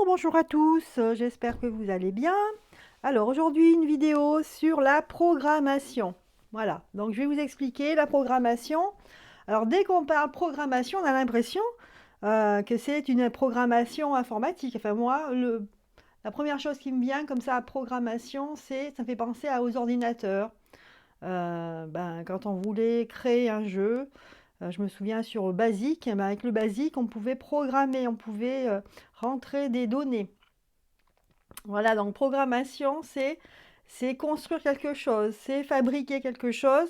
Bonjour à tous, j'espère que vous allez bien. Alors aujourd'hui une vidéo sur la programmation. Voilà, donc je vais vous expliquer la programmation. Alors dès qu'on parle programmation, on a l'impression que c'est une programmation informatique. Enfin moi, la première chose qui me vient comme ça à programmation, ça me fait penser aux ordinateurs. Quand on voulait créer un jeu, je me souviens sur Basic, avec le Basic, on pouvait programmer, on pouvait rentrer des données. Voilà, donc programmation, c'est construire quelque chose, c'est fabriquer quelque chose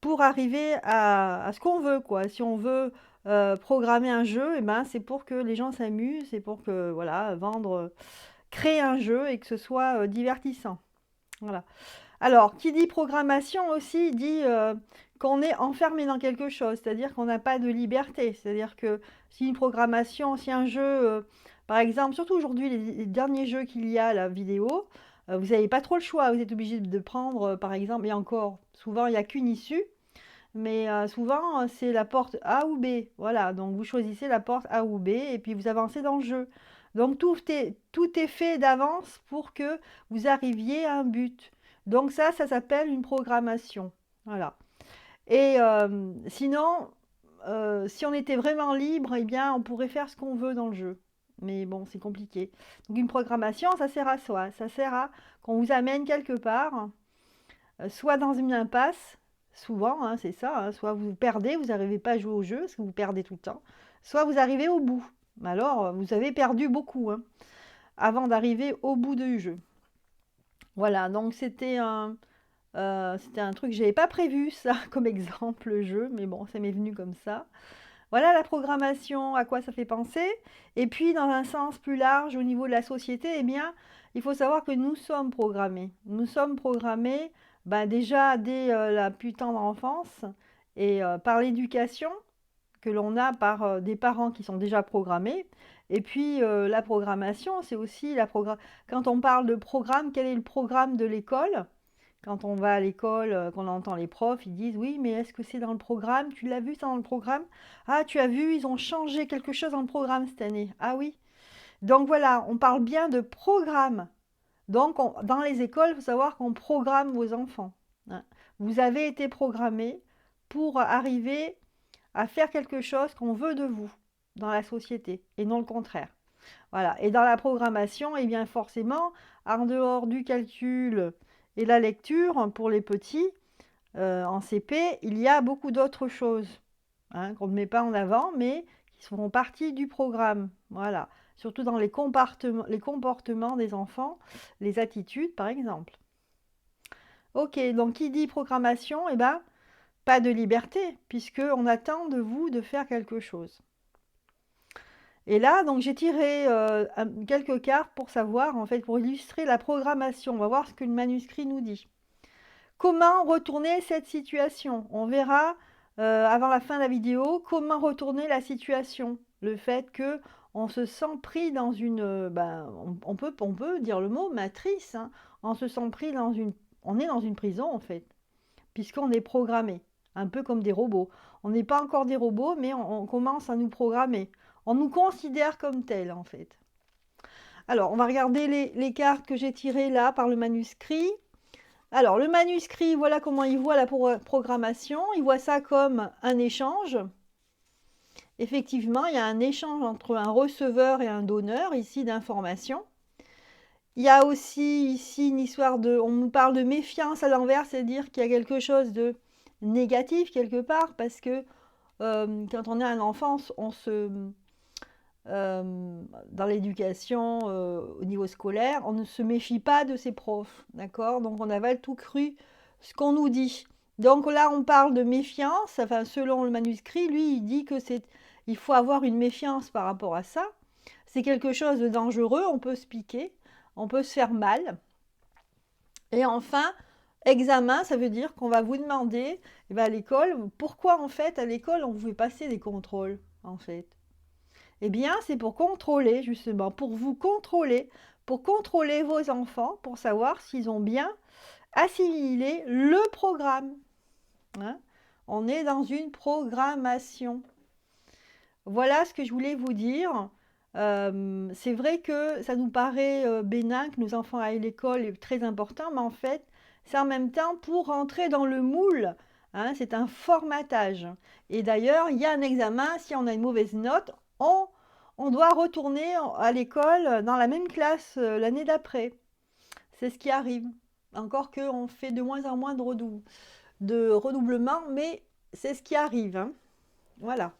pour arriver à ce qu'on veut, quoi. Si on veut programmer un jeu, eh ben, c'est pour que les gens s'amusent, c'est pour que, voilà, créer un jeu et que ce soit divertissant. Voilà. Alors, qui dit programmation aussi dit qu'on est enfermé dans quelque chose, c'est-à-dire qu'on n'a pas de liberté. C'est-à-dire que si une programmation, si un jeu, par exemple, surtout aujourd'hui, les derniers jeux qu'il y a, la vidéo, vous n'avez pas trop le choix. Vous êtes obligé de prendre, par exemple, et encore, souvent, il n'y a qu'une issue, mais souvent, c'est la porte A ou B. Voilà, donc vous choisissez la porte A ou B et puis vous avancez dans le jeu. Donc tout est fait d'avance pour que vous arriviez à un but. Donc ça s'appelle une programmation. Voilà. Et sinon, si on était vraiment libre, eh bien, on pourrait faire ce qu'on veut dans le jeu. Mais bon, c'est compliqué. Donc une programmation, ça sert à quoi? Ça sert à qu'on vous amène quelque part, soit dans une impasse, souvent, hein, c'est ça, hein, soit vous perdez, vous n'arrivez pas à jouer au jeu, parce que vous perdez tout le temps, soit vous arrivez au bout. Mais alors, vous avez perdu beaucoup, hein, avant d'arriver au bout du jeu. Voilà, donc c'était un truc que j'avais pas prévu, ça, comme exemple, le jeu, mais bon, ça m'est venu comme ça. Voilà la programmation, à quoi ça fait penser. Et puis, dans un sens plus large, au niveau de la société, eh bien, il faut savoir que nous sommes programmés. Nous sommes programmés déjà dès la plus tendre enfance et par l'éducation que l'on a par des parents qui sont déjà programmés. Et puis, la programmation, c'est aussi quand on parle de programme, quel est le programme de l'école? Quand on va à l'école, qu'on entend les profs, ils disent: «Oui, mais est-ce que c'est dans le programme? Tu l'as vu ça dans le programme? Ah, tu as vu, ils ont changé quelque chose dans le programme cette année. Ah oui?» Donc voilà, on parle bien de programme. Donc dans les écoles, il faut savoir qu'on programme vos enfants, hein. Vous avez été programmés pour arriver à faire quelque chose qu'on veut de vous dans la société et non le contraire. Voilà. Et dans la programmation, eh bien forcément, en dehors du calcul et la lecture, pour les petits, en CP, il y a beaucoup d'autres choses, hein, qu'on ne met pas en avant, mais qui font partie du programme. Voilà. Surtout dans les comportements des enfants, les attitudes, par exemple. Ok, donc qui dit programmation, eh ben, pas de liberté, puisqu'on attend de vous de faire quelque chose. Et là, donc j'ai tiré quelques cartes pour savoir, en fait, pour illustrer la programmation. On va voir ce que le manuscrit nous dit. Comment retourner cette situation? On verra avant la fin de la vidéo comment retourner la situation. Le fait que on se sent pris dans une, on peut dire le mot matrice, hein. On se sent pris on est dans une prison en fait, puisqu'on est programmé, un peu comme des robots. On n'est pas encore des robots, mais on commence à nous programmer. On nous considère comme tels en fait. Alors, on va regarder les cartes que j'ai tirées là par le manuscrit. Alors, le manuscrit, voilà comment il voit la programmation. Il voit ça comme un échange. Effectivement, il y a un échange entre un receveur et un donneur, ici, d'informations. Il y a aussi ici une histoire on nous parle de méfiance à l'envers, c'est-à-dire qu'il y a quelque chose de négatif quelque part, parce que quand on est un enfant, dans l'éducation, au niveau scolaire, on ne se méfie pas de ses profs, d'accord? Donc on avale tout cru ce qu'on nous dit. Donc là, on parle de méfiance, enfin selon le manuscrit, lui, il dit il faut avoir une méfiance par rapport à ça. C'est quelque chose de dangereux, on peut se piquer, on peut se faire mal. Et enfin, examen, ça veut dire qu'on va vous demander, à l'école, pourquoi en fait, à l'école, on vous fait passer des contrôles, en fait. Eh bien, c'est pour contrôler, justement, pour contrôler vos enfants, pour savoir s'ils ont bien assimilé le programme, hein. On est dans une programmation. Voilà ce que je voulais vous dire. C'est vrai que ça nous paraît bénin que nos enfants aillent à l'école est très important, mais en fait, c'est en même temps pour rentrer dans le moule, hein, c'est un formatage. Et d'ailleurs, il y a un examen, si on a une mauvaise note, on doit retourner à l'école dans la même classe l'année d'après. C'est ce qui arrive. Encore qu'on fait de moins en moins de redoublement, mais c'est ce qui arrive, hein. Voilà.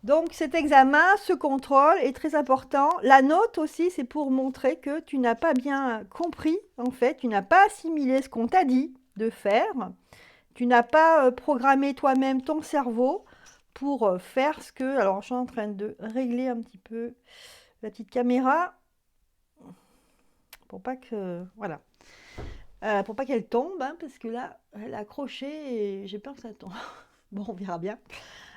Donc cet examen, ce contrôle est très important. La note aussi, c'est pour montrer que tu n'as pas bien compris, en fait, tu n'as pas assimilé ce qu'on t'a dit de faire. Tu n'as pas programmé toi-même ton cerveau pour faire ce que... Alors, je suis en train de régler un petit peu la petite caméra pour pas que... Voilà. Pour pas qu'elle tombe, hein, parce que là, elle est accrochée et j'ai peur que ça tombe. Bon, on verra bien.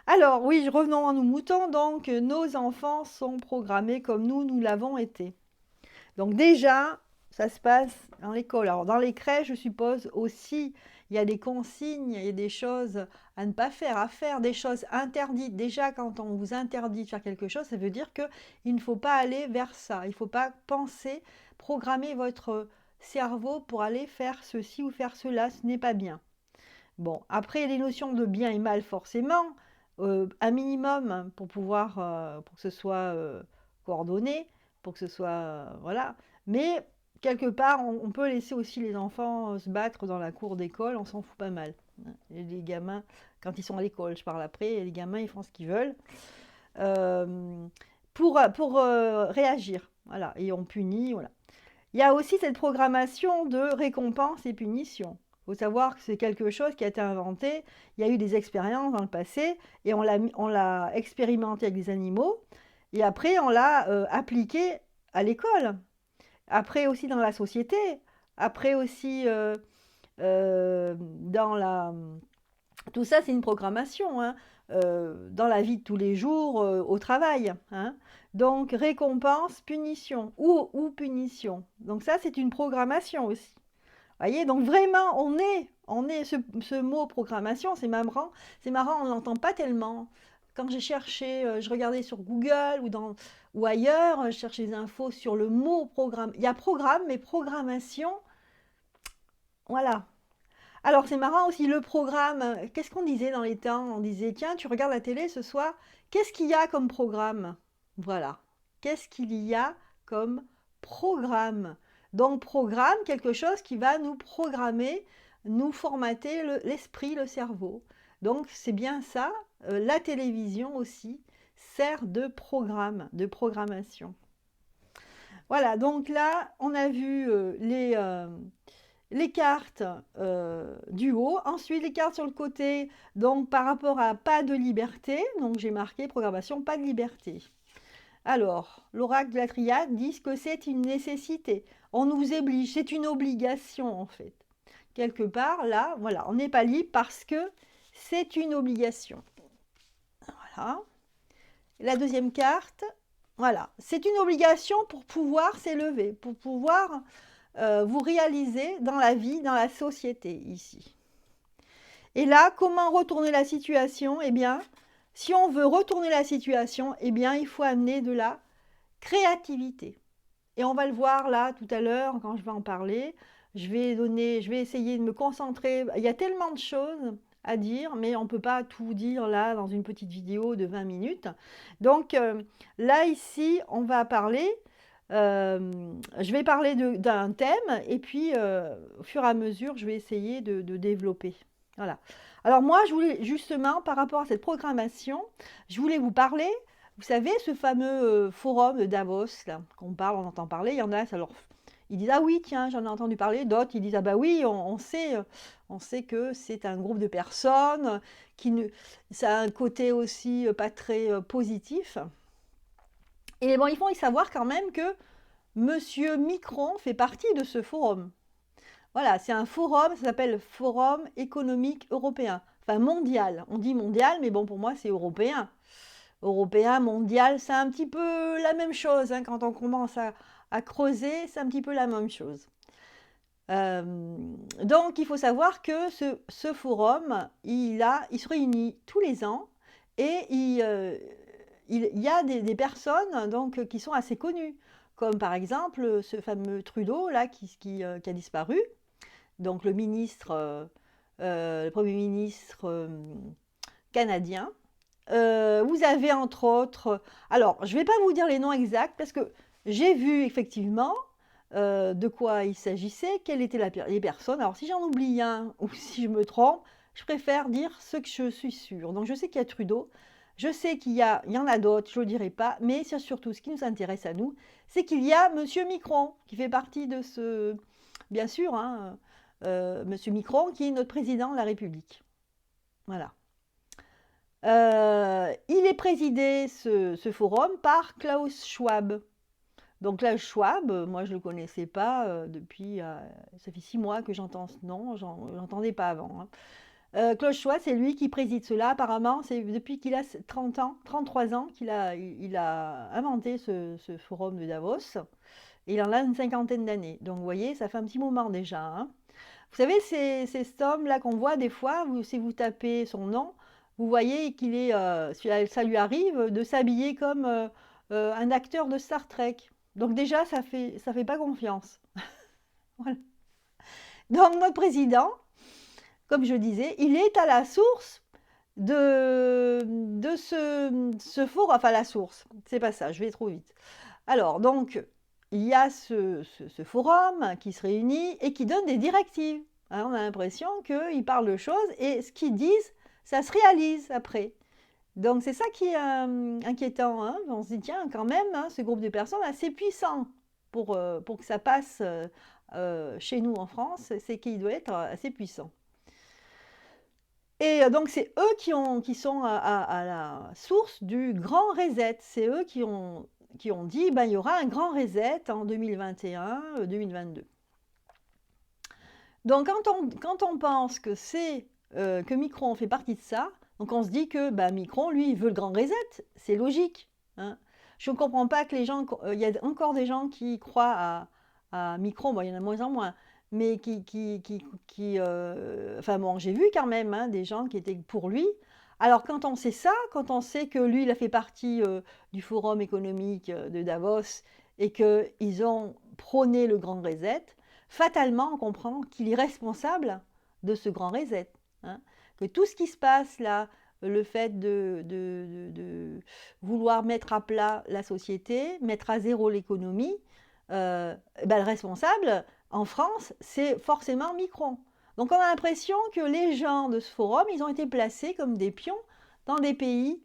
Alors oui, revenons à nos moutons. Donc, nos enfants sont programmés comme nous l'avons été. Donc déjà, ça se passe dans l'école. Alors dans les crèches, je suppose aussi, il y a des consignes, il y a des choses à ne pas faire, à faire, des choses interdites. Déjà, quand on vous interdit de faire quelque chose, ça veut dire qu'il ne faut pas aller vers ça. Il ne faut pas penser, programmer votre cerveau pour aller faire ceci ou faire cela. Ce n'est pas bien. Bon, après, il y a les notions de bien et mal, forcément, un minimum pour pouvoir, pour que ce soit coordonné, pour que ce soit, voilà. Mais quelque part, on peut laisser aussi les enfants se battre dans la cour d'école, on s'en fout pas mal, hein. Et les gamins, quand ils sont à l'école, je parle après, et les gamins, ils font ce qu'ils veulent euh, pour réagir, voilà. Et on punit, voilà. Il y a aussi cette programmation de récompenses et punitions. Il faut savoir que c'est quelque chose qui a été inventé. Il y a eu des expériences dans le passé et on l'a expérimenté avec des animaux. Et après, on l'a appliqué à l'école. Après aussi dans la société. Après aussi dans la... Tout ça, c'est une programmation, hein, dans la vie de tous les jours, au travail, hein. Donc, récompense, punition ou punition. Donc ça, c'est une programmation aussi. Voyez, donc vraiment, ce mot programmation, c'est marrant, on ne l'entend pas tellement. Quand j'ai cherché, je regardais sur Google ou ailleurs, je cherchais des infos sur le mot programme. Il y a programme, mais programmation, voilà. Alors c'est marrant aussi le programme. Qu'est-ce qu'on disait dans les temps? On disait, tiens, tu regardes la télé ce soir, qu'est-ce qu'il y a comme programme? Voilà. Qu'est-ce qu'il y a comme programme? Donc programme, quelque chose qui va nous programmer, nous formater l'esprit, le cerveau. Donc c'est bien ça. La télévision aussi sert de programme, de programmation. Voilà, donc là, on a vu les cartes du haut, ensuite les cartes sur le côté, donc par rapport à pas de liberté, donc j'ai marqué programmation pas de liberté. Alors, l'oracle de la triade dit que c'est une nécessité, on nous oblige, c'est une obligation en fait. Quelque part, là, voilà, on n'est pas libre parce que c'est une obligation. Voilà. La deuxième carte, voilà, c'est une obligation pour pouvoir s'élever, pour pouvoir vous réaliser dans la vie, dans la société ici. Et là, comment retourner la situation? Eh bien, si on veut retourner la situation, eh bien, il faut amener de la créativité. Et on va le voir là tout à l'heure quand je vais en parler. Je vais essayer de me concentrer. Il y a tellement de choses à dire, mais on ne peut pas tout dire là dans une petite vidéo de 20 minutes. Donc là, ici, on va parler. Je vais parler d'un thème et puis au fur et à mesure, je vais essayer de développer. Voilà. Alors moi, je voulais justement, par rapport à cette programmation, je voulais vous parler. Vous savez, ce fameux forum de Davos, là, qu'on parle, on entend parler, il y en a, alors, ils disent, ah oui, tiens, j'en ai entendu parler, d'autres, ils disent, ah bah oui, on sait que c'est un groupe de personnes, ça a un côté aussi pas très positif. Et bon, il faut y savoir quand même que Monsieur Micron fait partie de ce forum. Voilà, c'est un forum, ça s'appelle Forum économique européen, enfin mondial. On dit mondial, mais bon, pour moi, c'est européen. Européen, mondial, c'est un petit peu la même chose, hein. Quand on commence à creuser, c'est un petit peu la même chose. Donc, il faut savoir que ce forum, il se réunit tous les ans et il y a des personnes donc, qui sont assez connues, comme par exemple ce fameux Trudeau là qui a disparu, donc le Premier ministre canadien. Vous avez entre autres, alors je ne vais pas vous dire les noms exacts parce que j'ai vu effectivement de quoi il s'agissait, quelles étaient les personnes. Alors si j'en oublie un ou si je me trompe, je préfère dire ce que je suis sûre. Donc je sais qu'il y a Trudeau, je sais il y en a d'autres, je ne le dirai pas, mais c'est surtout ce qui nous intéresse à nous, c'est qu'il y a Monsieur Macron qui fait partie de ce, bien sûr, hein, Monsieur Macron qui est notre président de la République. Voilà. Il est présidé, ce forum, par Klaus Schwab. Donc Klaus Schwab, moi je ne le connaissais pas depuis, ça fait 6 mois que j'entends ce nom, j'entendais pas avant. Hein. Klaus Schwab, c'est lui qui préside cela, apparemment, c'est depuis qu'il a 30 ans, 33 ans il a inventé ce forum de Davos, et il en a une cinquantaine d'années. Donc vous voyez, ça fait un petit moment déjà. Hein. Vous savez, c'est cet homme-là qu'on voit des fois, si vous tapez son nom, vous voyez qu'il est, ça lui arrive de s'habiller comme un acteur de Star Trek. Donc déjà, ça fait pas confiance. Voilà. Donc notre président, comme je disais, il est à la source de ce forum, enfin la source, c'est pas ça, je vais trop vite. Alors donc, il y a ce forum qui se réunit et qui donne des directives. Hein, on a l'impression qu'ils parlent de choses et ce qu'ils disent, ça se réalise après. Donc c'est ça qui est inquiétant. Hein. On se dit, tiens, quand même, hein, ce groupe de personnes assez puissant pour que ça passe chez nous en France, c'est qu'il doit être assez puissant. Et donc c'est eux qui sont à la source du grand reset. C'est eux qui ont dit ben, il y aura un grand reset en 2021-2022. Donc quand on pense que que Macron fait partie de ça, donc on se dit que ben, Macron, lui, il veut le grand reset, c'est logique. Hein. Je ne comprends pas que les gens, il y a encore des gens qui croient à Macron, bon, il y en a de moins en moins, mais enfin bon, j'ai vu quand même hein, des gens qui étaient pour lui. Alors quand on sait ça, quand on sait que lui, il a fait partie du forum économique de Davos et qu'ils ont prôné le grand reset, fatalement, on comprend qu'il est responsable de ce grand reset. Hein. Que tout ce qui se passe là, le fait de vouloir mettre à plat la société, mettre à zéro l'économie, ben, le responsable, en France, c'est forcément Macron. Donc on a l'impression que les gens de ce forum, ils ont été placés comme des pions dans des pays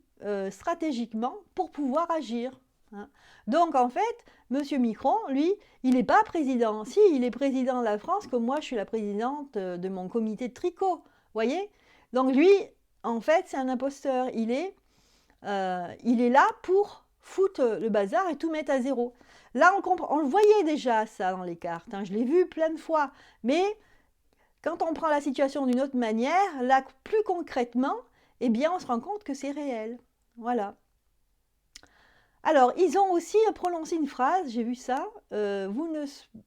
stratégiquement pour pouvoir agir. Hein. Donc en fait, M. Macron, lui, il n'est pas président. Si, il est président de la France, comme moi, je suis la présidente de mon comité de tricot. Vous voyez? Donc lui, en fait, c'est un imposteur. Il est là pour foutre le bazar et tout mettre à zéro. Là, on le voyait déjà, ça, dans les cartes. Hein, je l'ai vu plein de fois. Mais quand on prend la situation d'une autre manière, là, plus concrètement, eh bien, on se rend compte que c'est réel. Voilà. Alors, ils ont aussi prononcé une phrase, j'ai vu ça.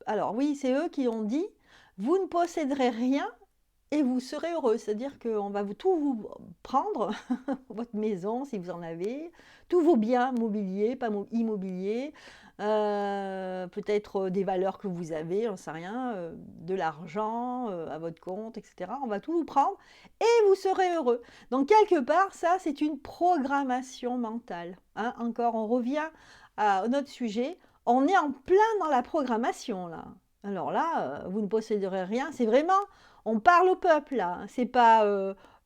Alors, oui, c'est eux qui ont dit « Vous ne posséderez rien et vous serez heureux ». C'est-à-dire qu'on va tout vous prendre, votre maison si vous en avez, tous vos biens mobiliers, pas immobiliers, peut-être des valeurs que vous avez, j'en sais rien, de l'argent à votre compte, etc. On va tout vous prendre et vous serez heureux. Donc quelque part, ça c'est une programmation mentale. Hein. Encore, on revient à notre sujet. On est en plein dans la programmation là. Alors là, vous ne posséderez rien. C'est vraiment, on parle au peuple là. C'est pas,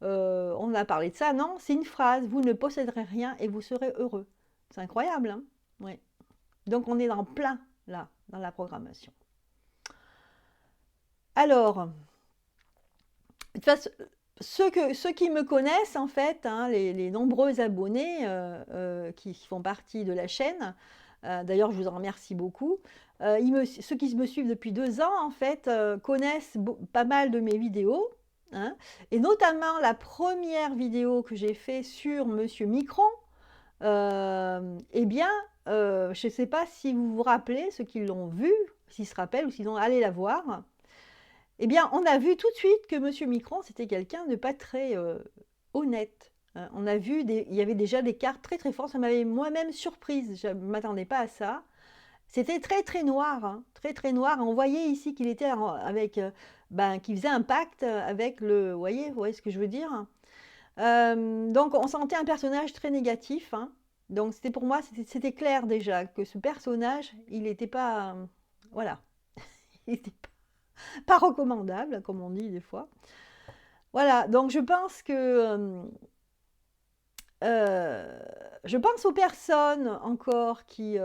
on a parlé de ça, non. C'est une phrase. Vous ne posséderez rien et vous serez heureux. C'est incroyable, hein. Oui. Donc on est en plein là, dans la programmation. Alors, de toute façon, ceux qui me connaissent en fait, hein, les nombreux abonnés qui font partie de la chaîne, d'ailleurs je vous en remercie beaucoup, ceux qui me suivent depuis 2 ans en fait connaissent pas mal de mes vidéos, hein, et notamment la première vidéo que j'ai fait sur Monsieur Macron. Eh bien, je ne sais pas si vous vous rappelez, ceux qui l'ont vu, s'ils se rappellent ou s'ils ont allé la voir. Eh bien, on a vu tout de suite que M. Macron, c'était quelqu'un de pas très honnête. On a vu, il y avait déjà des cartes très très fortes, ça m'avait moi-même surprise, je ne m'attendais pas à ça. C'était très très noir, hein, très très noir. On voyait ici qu'il était avec, qu'il faisait un pacte avec vous voyez ce que je veux dire? Donc on sentait un personnage très négatif, hein. Donc c'était pour moi, c'était clair déjà que ce personnage, il n'était pas, voilà, il n'était pas recommandable, comme on dit des fois. Voilà, donc je pense aux personnes encore qui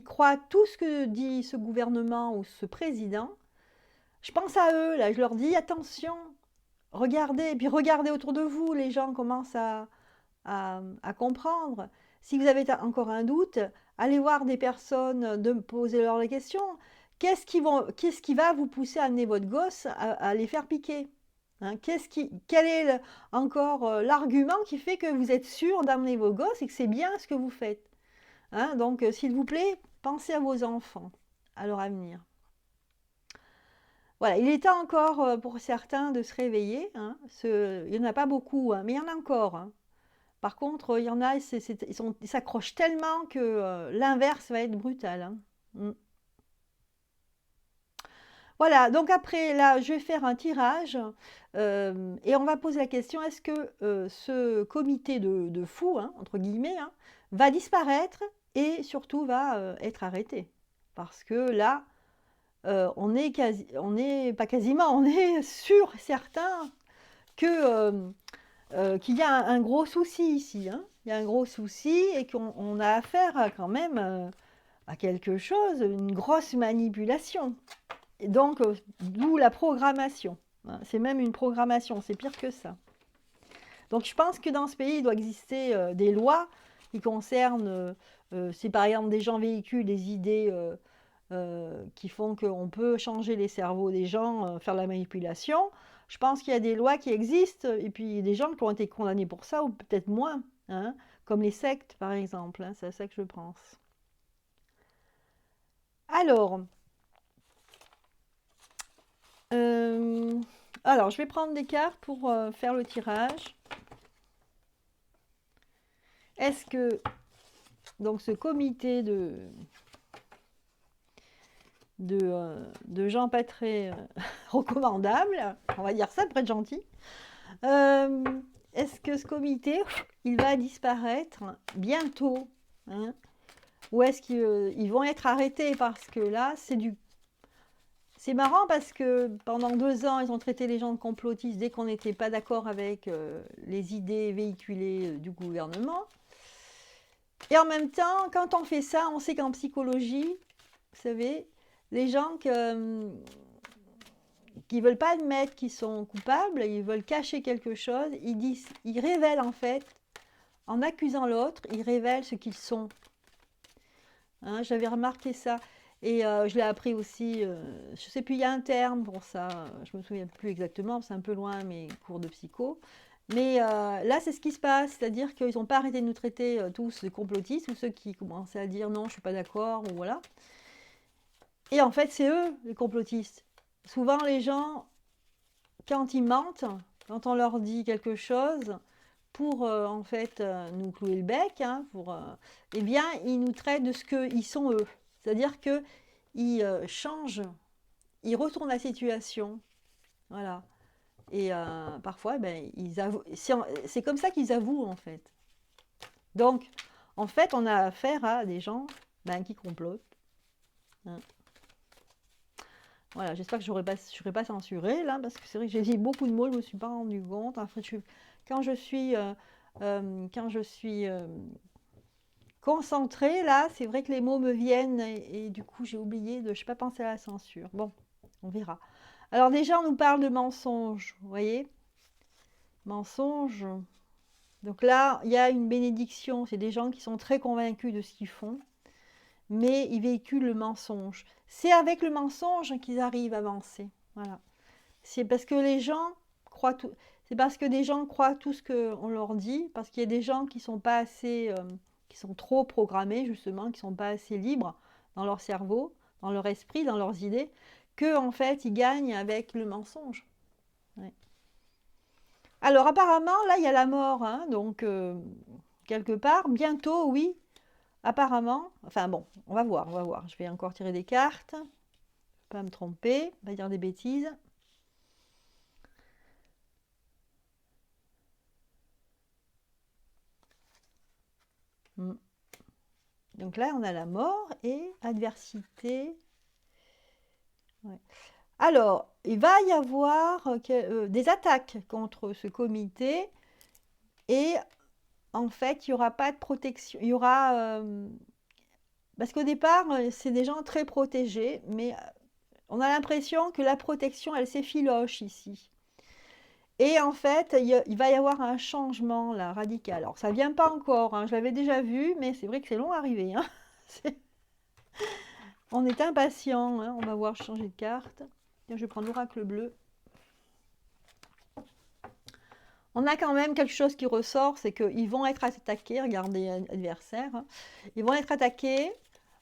croient tout ce que dit ce gouvernement ou ce président. Je pense à eux, là, je leur dis attention, regardez, et puis regardez autour de vous, les gens commencent à comprendre. Si vous avez encore un doute, allez voir des personnes, de poser leur les questions. Qu'est-ce qui va vous pousser à amener votre gosse à les faire piquer? Hein, quel est encore l'argument qui fait que vous êtes sûr d'amener vos gosses et que c'est bien ce que vous faites? Hein, donc, s'il vous plaît, pensez à vos enfants, à leur avenir. Voilà, il est temps encore pour certains de se réveiller. Hein, il n'y en a pas beaucoup, hein, mais il y en a encore. Hein. Par contre, il y en a, ils s'accrochent tellement que l'inverse va être brutal. Hein. Mm. Voilà, donc après, là, je vais faire un tirage et on va poser la question, est-ce que ce comité de fous, hein, entre guillemets, hein, va disparaître et surtout va être arrêté? Parce que là, on est pas quasiment, on est sûr, certain qu'il y a un gros souci ici. Hein. Il y a un gros souci et qu'on a affaire quand même à quelque chose, une grosse manipulation. Et donc, d'où la programmation. Hein. C'est même une programmation, c'est pire que ça. Donc, je pense que dans ce pays, il doit exister des lois qui concernent, si par exemple des gens véhiculent des idées qui font qu'on peut changer les cerveaux des gens, faire la manipulation. Je pense qu'il y a des lois qui existent, et puis il y a des gens qui ont été condamnés pour ça, ou peut-être moins, hein, comme les sectes par exemple, hein, c'est à ça que je pense. Alors, euh, je vais prendre des cartes pour faire le tirage. Est-ce que donc ce comité de gens pas très recommandables, on va dire ça pour être gentil, Euh, est-ce que ce comité, il va disparaître bientôt, hein? Ou est-ce qu'ils vont être arrêtés? Parce que là, c'est marrant parce que pendant 2 ans, ils ont traité les gens de complotistes dès qu'on n'était pas d'accord avec les idées véhiculées du gouvernement. Et en même temps, quand on fait ça, on sait qu'en psychologie, vous savez, les gens qui veulent pas admettre qu'ils sont coupables, ils veulent cacher quelque chose, ils révèlent en fait, en accusant l'autre, ils révèlent ce qu'ils sont. Hein, j'avais remarqué ça. Et je l'ai appris aussi, je sais plus, il y a un terme pour ça, je me souviens plus exactement, c'est un peu loin mes cours de psycho. Mais là, c'est ce qui se passe, c'est-à-dire qu'ils n'ont pas arrêté de nous traiter tous de complotistes, ou ceux qui commençaient à dire non, je suis pas d'accord, ou voilà. Et en fait, c'est eux, les complotistes. Souvent, les gens, quand ils mentent, quand on leur dit quelque chose, pour en fait nous clouer le bec, hein, eh bien, ils nous traitent de ce qu'ils sont eux. C'est-à-dire qu'ils changent, ils retournent la situation. Voilà. Et parfois, ils avouent. C'est comme ça qu'ils avouent, en fait. Donc, en fait, on a affaire à des gens qui complotent. Hein. Voilà, j'espère que je ne serai pas censurée, là, parce que c'est vrai que j'ai dit beaucoup de mots, je ne me suis pas rendu compte. En fait, quand je suis concentrée, là, c'est vrai que les mots me viennent et du coup, j'ai oublié je n'ai pas pensé à la censure. Bon, on verra. Alors déjà, on nous parle de mensonges, vous voyez? Mensonges. Donc là, il y a une bénédiction. C'est des gens qui sont très convaincus de ce qu'ils font, mais ils véhiculent le mensonge. C'est avec le mensonge qu'ils arrivent à avancer. Voilà. C'est parce que les gens croient tout. C'est parce que des gens croient tout ce qu'on leur dit, parce qu'il y a des gens qui sont pas assez, qui sont trop programmés justement, qui sont pas assez libres dans leur cerveau, dans leur esprit, dans leurs idées, que en fait ils gagnent avec le mensonge. Ouais. Alors apparemment, là, il y a la mort, hein, donc quelque part, bientôt, oui, apparemment. Enfin bon, on va voir, on va voir. Je vais encore tirer des cartes, pas me tromper, pas dire des bêtises. Hmm. Donc là, on a la mort et adversité. Ouais. Alors, il va y avoir des attaques contre ce comité et en fait, il n'y aura pas de protection. Il y aura... parce qu'au départ, c'est des gens très protégés, mais on a l'impression que la protection, elle s'effiloche ici. Et en fait, il va y avoir un changement là, radical. Alors, ça vient pas encore, hein, je l'avais déjà vu, mais c'est vrai que c'est long à arriver, hein. On est impatient, hein. On va voir changer de carte. Tiens, je vais prendre l'oracle bleu. On a quand même quelque chose qui ressort, c'est qu'ils vont être attaqués, regardez, adversaire, hein. Ils vont être attaqués.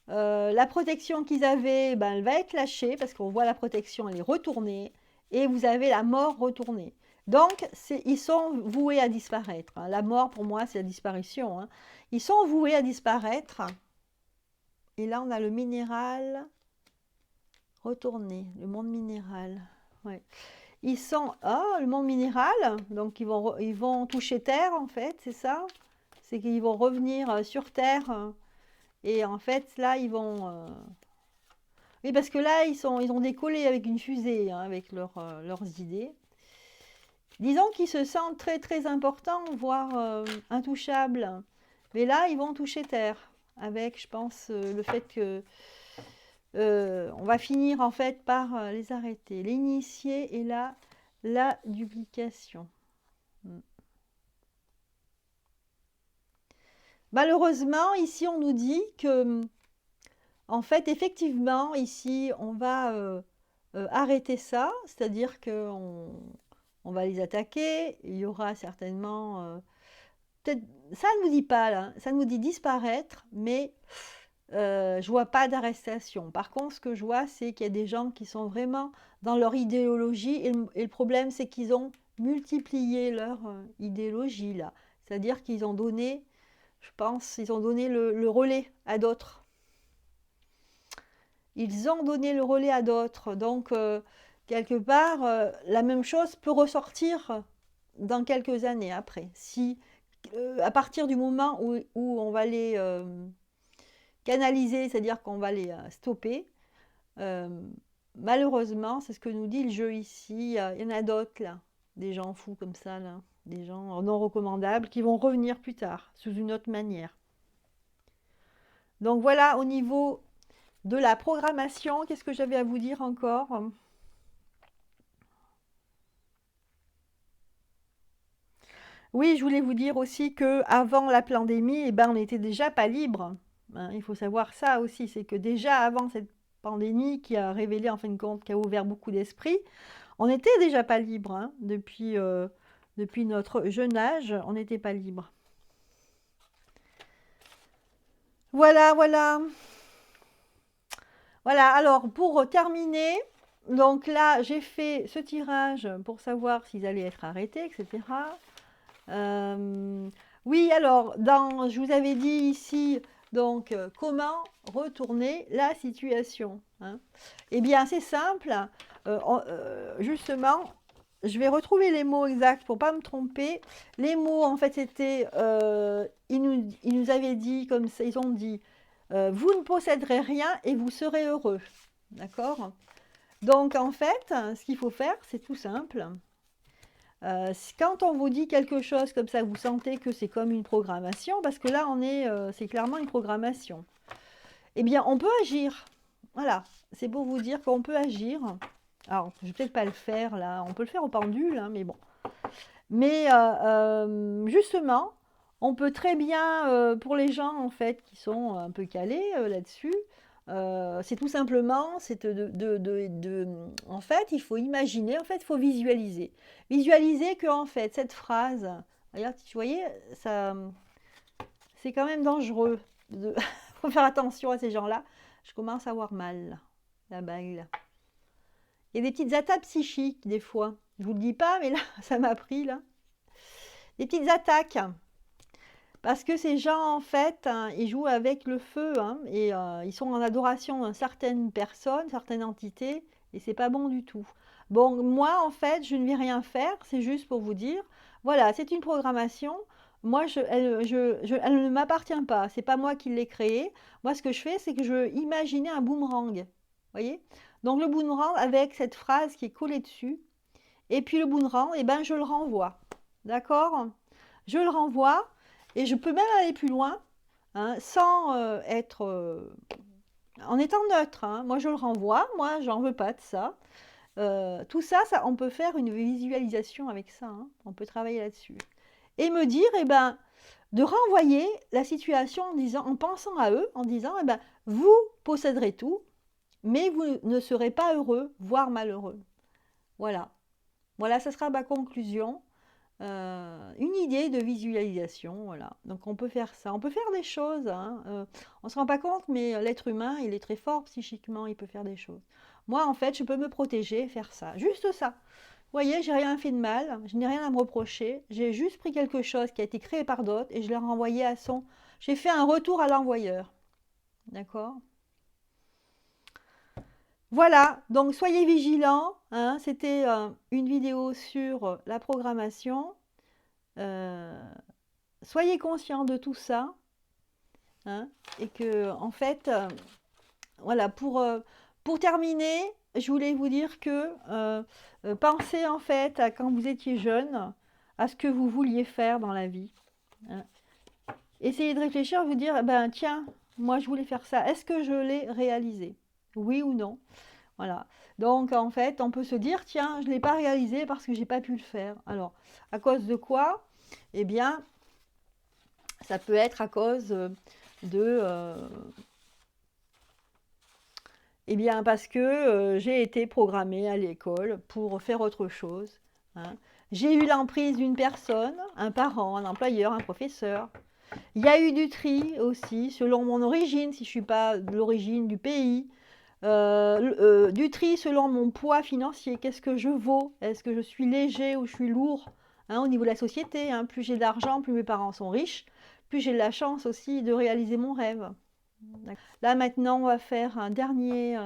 La protection qu'ils avaient, ben, elle va être lâchée, parce qu'on voit la protection, elle est retournée, et vous avez la mort retournée. Donc, ils sont voués à disparaître, hein. La mort, pour moi, c'est la disparition, hein. Ils sont voués à disparaître. Et là, on a le minéral retourné, le monde minéral. Ouais. Ils sont... Ah, le monde minéral, donc ils vont toucher Terre, en fait, c'est ça? C'est qu'ils vont revenir sur Terre. Et en fait, là, ils vont... Oui, parce que là, ils ont décollé avec une fusée, hein, avec leurs idées. Disons qu'ils se sentent très, très importants, voire intouchables. Mais là, ils vont toucher Terre, avec, je pense, le fait que... on va finir, en fait, par les arrêter. L'initier et la duplication. Malheureusement, ici, on nous dit que, en fait, effectivement, ici, on va arrêter ça, c'est-à-dire qu'on on va les attaquer, il y aura certainement... peut-être, ça ne nous dit pas, là, ça nous dit disparaître, mais je vois pas d'arrestation. Par contre, ce que je vois, c'est qu'il y a des gens qui sont vraiment dans leur idéologie, et le problème, c'est qu'ils ont multiplié leur idéologie, là. C'est-à-dire qu'ils ont donné... Je pense qu'ils ont donné le relais à d'autres. Ils ont donné le relais à d'autres. Donc, quelque part, la même chose peut ressortir dans quelques années après. Si, à partir du moment où on va les canaliser, c'est-à-dire qu'on va les stopper, euh, malheureusement, c'est ce que nous dit le jeu ici. Il y en a d'autres là, des gens fous comme ça, là, des gens non recommandables qui vont revenir plus tard, sous une autre manière. Donc voilà, au niveau de la programmation, qu'est-ce que j'avais à vous dire encore? Oui, je voulais vous dire aussi que avant la pandémie, eh ben, on n'était déjà pas libre, hein. Il faut savoir ça aussi, c'est que déjà avant cette pandémie qui a révélé en fin de compte, qui a ouvert beaucoup d'esprits, on n'était déjà pas libre, hein. Depuis notre jeune âge, on n'était pas libre. Voilà, voilà. Voilà, alors pour terminer, donc là j'ai fait ce tirage pour savoir s'ils allaient être arrêtés, etc. Oui, alors, je vous avais dit ici, donc, comment retourner la situation, hein. Eh bien, c'est simple. Justement, je vais retrouver les mots exacts pour pas me tromper. Les mots, en fait, c'était, ils nous avaient dit comme ça, ils ont dit, vous ne posséderez rien et vous serez heureux. D'accord? Donc, en fait, ce qu'il faut faire, c'est tout simple. Quand on vous dit quelque chose comme ça, vous sentez que c'est comme une programmation, parce que là, c'est clairement une programmation. Eh bien, on peut agir. Voilà, c'est pour vous dire qu'on peut agir. Alors, je vais peut-être pas le faire là, on peut le faire au pendule, hein, mais bon. Mais justement, on peut très bien, pour les gens en fait qui sont un peu calés là-dessus, c'est tout simplement, en fait, il faut imaginer, en fait, il faut visualiser. Visualiser que en fait, cette phrase, d'ailleurs, tu voyez, ça, c'est quand même dangereux. Il faut faire attention à ces gens-là. Je commence à avoir mal, là, la bague. Là. Il y a des petites attaques psychiques des fois. Je vous le dis pas, mais là, ça m'a pris là. des petites attaques. Parce que ces gens, en fait, hein, ils jouent avec le feu, hein, et ils sont en adoration d'une certaine personne, certaine entité, et c'est pas bon du tout. Bon, moi, en fait, je ne vais rien faire, c'est juste pour vous dire, voilà, c'est une programmation. Moi, elle ne m'appartient pas, c'est pas moi qui l'ai créée. Moi, ce que je fais, c'est que je imaginais un boomerang, voyez? Donc, le boomerang avec cette phrase qui est collée dessus, et puis le boomerang, eh ben, je le renvoie, d'accord? Je le renvoie. Et je peux même aller plus loin, hein, sans être en étant neutre, hein. Moi, je le renvoie, moi, j'en veux pas de ça. Tout ça, on peut faire une visualisation avec ça, hein. On peut travailler là-dessus. Et me dire, eh ben, de renvoyer la situation en disant, en pensant à eux, en disant, eh ben, vous posséderez tout, mais vous ne serez pas heureux, voire malheureux. Voilà. Voilà, ce sera ma conclusion. Une idée de visualisation, voilà. Donc on peut faire ça, on peut faire des choses, hein. On ne se rend pas compte, mais l'être humain, il est très fort psychiquement, il peut faire des choses. Moi, en fait, je peux me protéger, faire ça, juste ça. Vous voyez, j'ai rien fait de mal, je n'ai rien à me reprocher, j'ai juste pris quelque chose qui a été créé par d'autres et je l'ai renvoyé à son... J'ai fait un retour à l'envoyeur, d'accord? Voilà, donc soyez vigilants, hein. C'était une vidéo sur la programmation. Euh, Soyez conscients de tout ça, hein, et que, en fait, voilà, pour terminer, je voulais vous dire que pensez en fait à quand vous étiez jeune, à ce que vous vouliez faire dans la vie, hein. Essayez de réfléchir, vous dire, ben tiens, moi je voulais faire ça, est-ce que je l'ai réalisé? Oui ou non? Voilà. Donc en fait, on peut se dire, tiens, je ne l'ai pas réalisé parce que j'ai pas pu le faire. Alors, à cause de quoi? Eh bien, ça peut être à cause de... eh bien, parce que j'ai été programmée à l'école pour faire autre chose, hein. J'ai eu l'emprise d'une personne, un parent, un employeur, un professeur. Il y a eu du tri aussi, selon mon origine, si je ne suis pas de l'origine du pays. Du tri selon mon poids financier. Qu'est-ce que je vaux? Est-ce que je suis léger ou je suis lourd, hein, au niveau de la société, hein. Plus j'ai d'argent, plus mes parents sont riches, plus j'ai de la chance aussi de réaliser mon rêve. Là maintenant, on va faire un dernier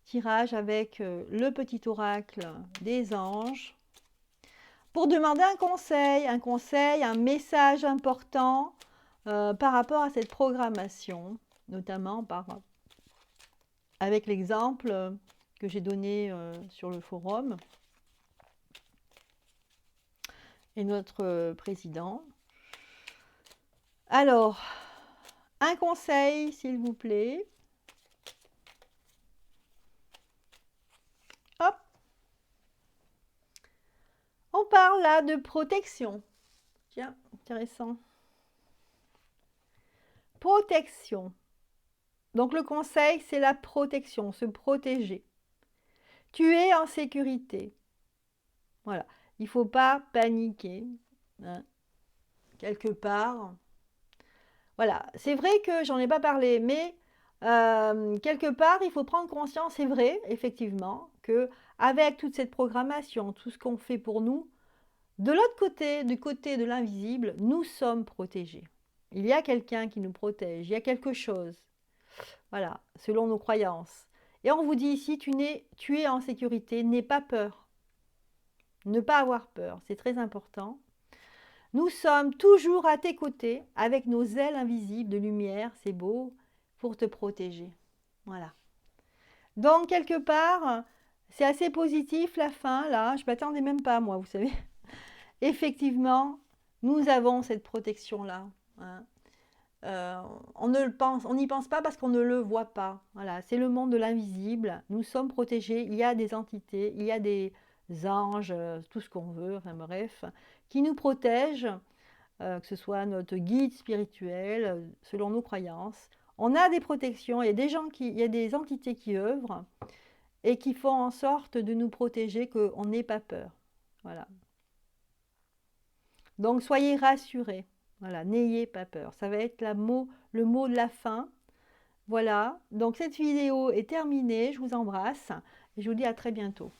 tirage avec le petit oracle des anges pour demander un conseil, un message important par rapport à cette programmation, notamment avec l'exemple que j'ai donné sur le forum et notre président. Alors, un conseil, s'il vous plaît. Hop. On parle là de protection. Tiens, intéressant. Protection. Donc le conseil, c'est la protection, se protéger. Tu es en sécurité. Voilà. Il ne faut pas paniquer, hein, quelque part. Voilà. C'est vrai que j'en ai pas parlé, mais quelque part, il faut prendre conscience, c'est vrai, effectivement, que avec toute cette programmation, tout ce qu'on fait pour nous, de l'autre côté, du côté de l'invisible, nous sommes protégés. Il y a quelqu'un qui nous protège, il y a quelque chose. Voilà, selon nos croyances. Et on vous dit ici, tu es en sécurité, n'aie pas peur. Ne pas avoir peur, c'est très important. Nous sommes toujours à tes côtés, avec nos ailes invisibles de lumière, c'est beau, pour te protéger. Voilà. Donc, quelque part, c'est assez positif la fin, là. Je ne m'attendais même pas, moi, vous savez. Effectivement, nous avons cette protection-là, hein. On n'y pense pas parce qu'on ne le voit pas. Voilà, c'est le monde de l'invisible. Nous sommes protégés. Il y a des entités, il y a des anges, tout ce qu'on veut, enfin bref, qui nous protègent, que ce soit notre guide spirituel, selon nos croyances. On a des protections. Il y a des entités qui œuvrent et qui font en sorte de nous protéger, qu'on n'ait pas peur. Voilà. Donc soyez rassurés. Voilà, n'ayez pas peur. Ça va être le mot de la fin. Voilà, donc cette vidéo est terminée. Je vous embrasse et je vous dis à très bientôt.